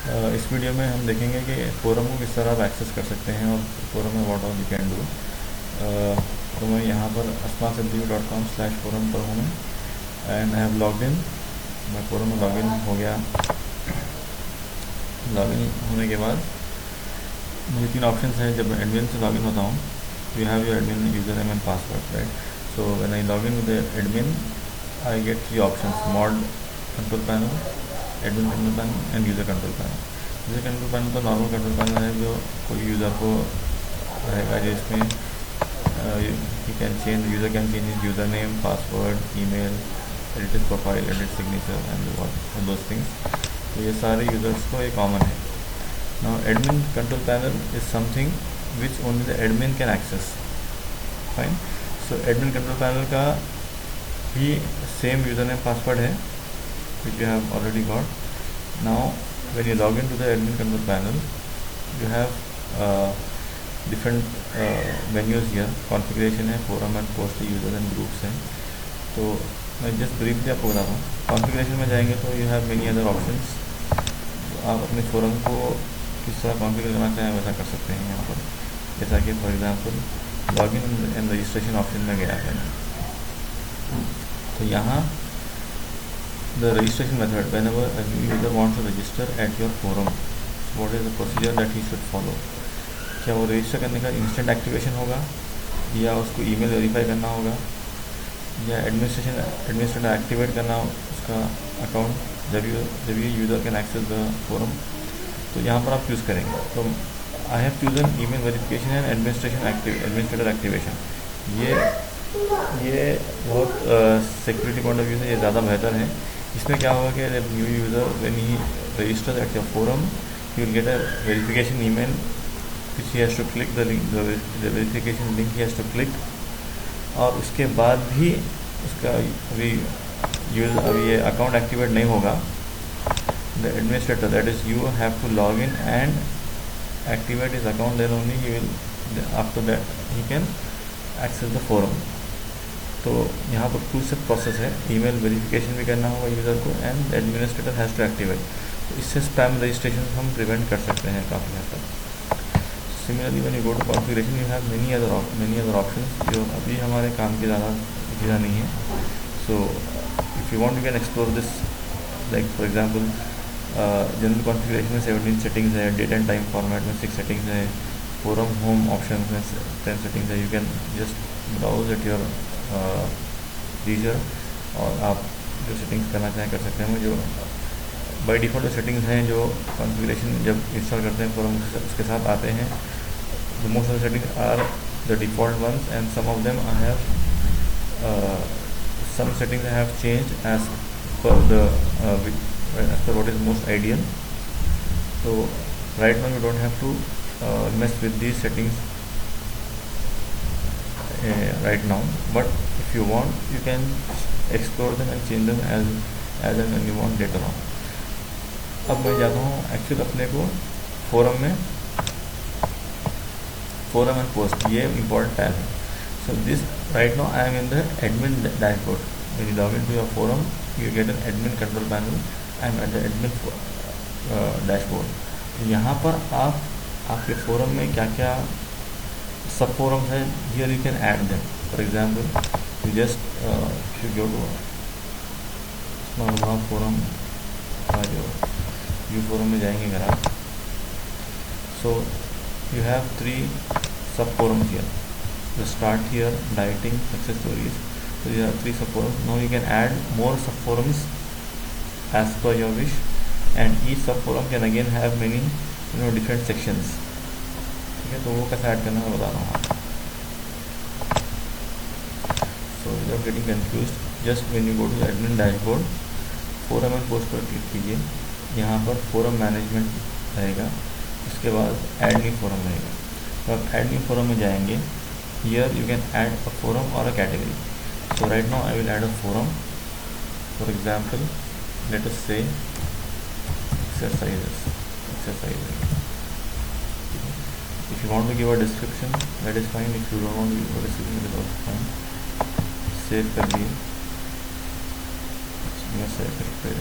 इस वीडियो में हम देखेंगे कि फोरम को किस तरह आप एक्सेस कर सकते हैं और फोरम में what all you can do. तो मैं यहाँ पर asmasanjeev.com/forum पर हूँ मैं, and I have logged in. मैं फोरम में लॉगिन हो गया। लॉगिन होने के बाद मुझे 3 ऑप्शन हैं। जब मैं एडमिन से लॉगिन होता हूँ, you have your admin user name and password, right. So when I login with admin, I get 3 options: mod control panel, admin control panel end user control panel. User control panel तो normal control panel है जो कोई user को रहेगा, जिसमें you can change, user can change his user name, password, email, edit his profile, edit signature and those things. तो ये सारे यूज़र्स को ये कॉमन है। Now admin control panel is something which only the admin can access, fine. So admin control panel का भी same user name password है which you have already got. Now when you log into the admin control panel, you have different menus here. Configuration है, forum and post, users and groups हैं। तो मैं just briefly आपको बताता हूँ। Configuration में जाएंगे तो you have many other options. आप अपने फोरम को किस तरह कॉन्फ़िगर करना चाहें वैसा कर सकते हैं यहाँ पर। जैसा कि for example login and registration option में गया है, तो यहाँ the registration method, whenever a new user wants to register at your forum, so what is the procedure that he should follow? क्या वो रजिस्टर करने का इंस्टेंट एक्टिवेशन होगा, या उसको ईमेल वेरीफाई करना होगा, या एडमिनिस्ट्रेटर एक्टिवेट करना उसका अकाउंट जब ये user can access the forum. तो यहाँ पर आप चूज़ करेंगे। तो I have chosen email verification and administrator activation. ये बहुत सिक्योरिटी पॉइंट ऑफ व्यू से ये ज़्यादा बेहतर है। इसमें क्या होगा कि new user when he register at your forum, he will get a verification email which he has to click the link, the verification link he has to click. और उसके बाद भी उसका अभी ये अकाउंट एक्टिवेट नहीं होगा। The administrator, that is you, have to log in and activate his account, then only he will, after that he can access the forum. तो यहाँ पर 2 स्टेप प्रोसेस है। ईमेल वेरिफिकेशन भी करना होगा यूज़र को, and administrator has to activate. तो इससे स्पैम रजिस्ट्रेशन हम प्रिवेंट कर सकते हैं काफ़ी हद तक। Similarly when you go to configuration, you have many other options जो अभी हमारे काम की ज़्यादा चीज़ा नहीं है। So if you want you can explore this, like for example general configuration में 17 सेटिंग्स है, डेट एंड टाइम फॉर्मेट में 6 सेटिंग्स है, फोरम होम ऑप्शन में 10 सेटिंग्स है। You can just browse at your leisure और आप जो सेटिंग्स करना चाहें कर सकते हैं। जो बाय डिफ़ॉल्ट जो सेटिंग्स हैं, जो कॉन्फ़िगरेशन जब इंस्टॉल करते हैं फोरम उसके साथ आते हैं, the most of the settings are the default ones, and some of them I have some settings I have changed as per what is most ideal. So right now you don't have to mess with these settings right now, but if you want you can explore them and change them as and when you want later on. अब मैं जाता हूँ actual अपने को forum में, forum and post, ये important tab है। So this right now I am in the admin dashboard. When you log into your forum, you get an admin control panel. I am at the admin dashboard. यहाँ पर आप आपके forum में क्या क्या सब forums हैं, here you can add them. For example, you just if you go to small forum का जो यू फोरम में जाएंगे अगर आप, so you have 3 sub forums here. The start here, dieting, success stories. So there are 3 subforums. Now you can add more subforums as per your wish, and each subforum can again have many different sections. ठीक है, तो वो कैसे add करना मैं बता रहा हूँ आपको। So without getting confused, just when you go to the admin dashboard, forum and post पर क्लिक कीजिए। यहाँ पर forum management रहेगा, उसके बाद add new forum रहेगा। तो आप add new forum में जाएंगे। Here you can add a forum or a category. So right now I will add a forum. For example, let us say exercises. If you want to give a description, that is fine. If you don't want to give a description, that is also fine. Save कर दिए। मैं save करके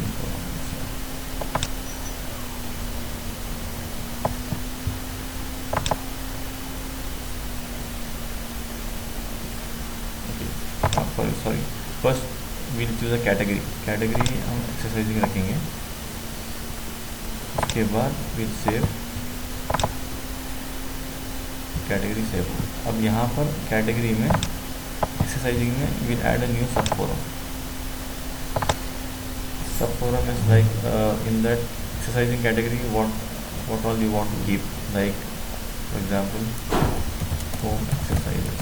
sorry first will choose a category हम exercising रखेंगे, उसके बाद will save category save. अब यहाँ पर कैटेगरी में एक्सरसाइजिंग में विल ऐड अ न्यू सब forum. Sub forum is like in that exercising category what all you want to keep, like for example home exercises.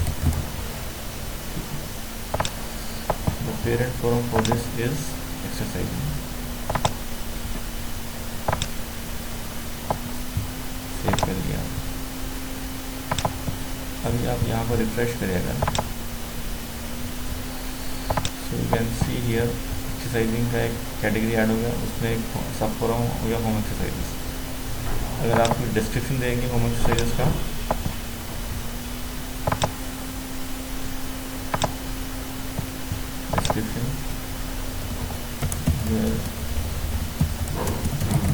The parent forum for this is exercising. Save कर दिया। अभी आप यहाँ पर refresh करिएगा, so you can see here exercising का एक category add हो गया, उसमें एक सब फोरम हो गया होम एक्सरसाइजेस। अगर आप डिस्क्रिप्शन देंगे होम एक्सरसाइजेस का, description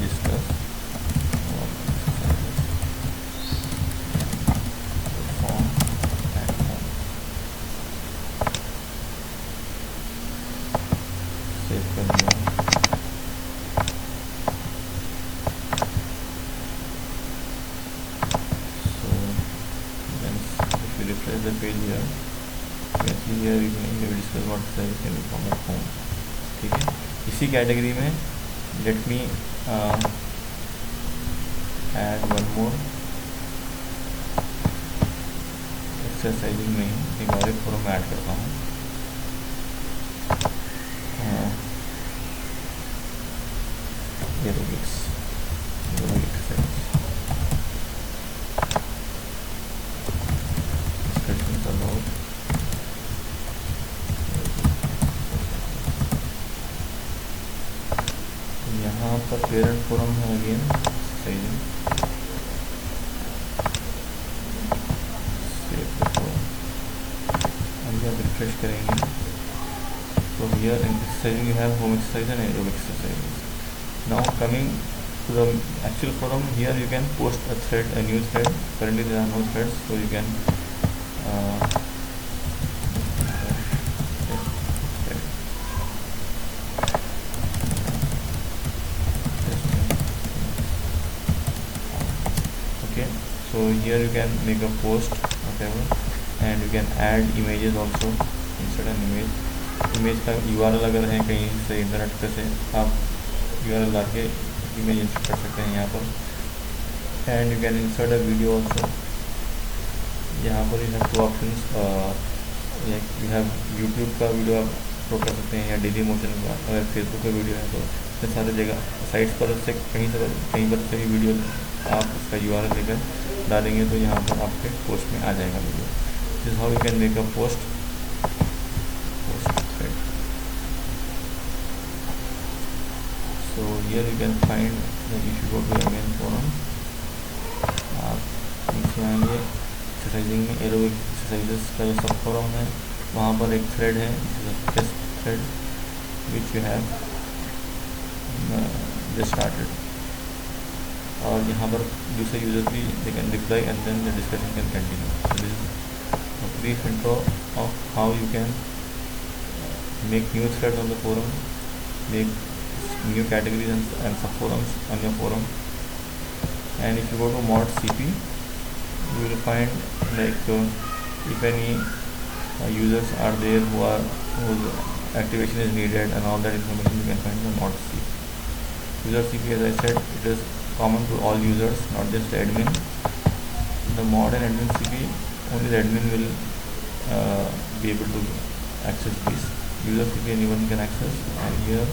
discuss refresh the page here, you can see here we discuss what service can be from at home। ठीक है, इसी कैटेगरी में let me add one more, exercising में ही एक और एक फोरम ऐड करता हूँ, एरोबिक्स एक्सरसाइज। यहाँ पर पेरेंट फोरम है again exercising, save the forum. अभी आप रिफ्रेश करेंगे तो here in exercising you have home exercise and aerobic exercises. Now coming to the actual forum, here you can post a thread, a new thread. Currently there are no threads, so you can okay, so here you can make a post whatever, and you can add images also, insert an image का URL अगर है कहीं से internet पे से आप URL ला के image insert कर सकते हैं यहाँ पर, and you can insert a video also. यहाँ पर you have two options, you have YouTube का वीडियो आप अपलोड कर सकते हैं या डेली मोशन का, अगर फेसबुक का वीडियो है तो इतने सारे जगह साइट्स पर से कहीं पर से भी वीडियो आप उसका URL लेकर डालेंगे तो यहाँ पर आपके पोस्ट में आ जाएगा video. This how you can make a post thread. So here you can find that if you go to again forum, आप नीचे आएंगे एक्सरसाइजिंग में एरोबिक एक्सरसाइजेस का जो सब फोरम है वहाँ पर एक थ्रेड है, test thread which you have just started, और यहाँ पर दूसरे यूजर भी they can reply and then the discussion can continue. So this is a brief intro of how you can make new threads on the forum, make new categories and subforums on your forum। And if you go to mod cp, you will find like if any users are there whose activation is needed and all that information you can find in the mod cp। User cp, as I said, it is common to all users, not just the admin. The mod and admin cp, only the admin will be able to access this. User cp anyone can access, and here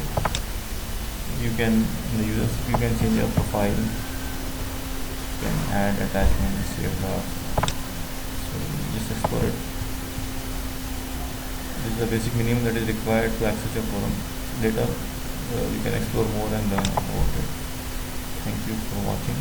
you can, in the user cp you can change your profile, you can add attachments, save drafts, so just explore it. This is the basic minimum that is required to access your forum. Later you can explore more and learn about it. Thank you for watching.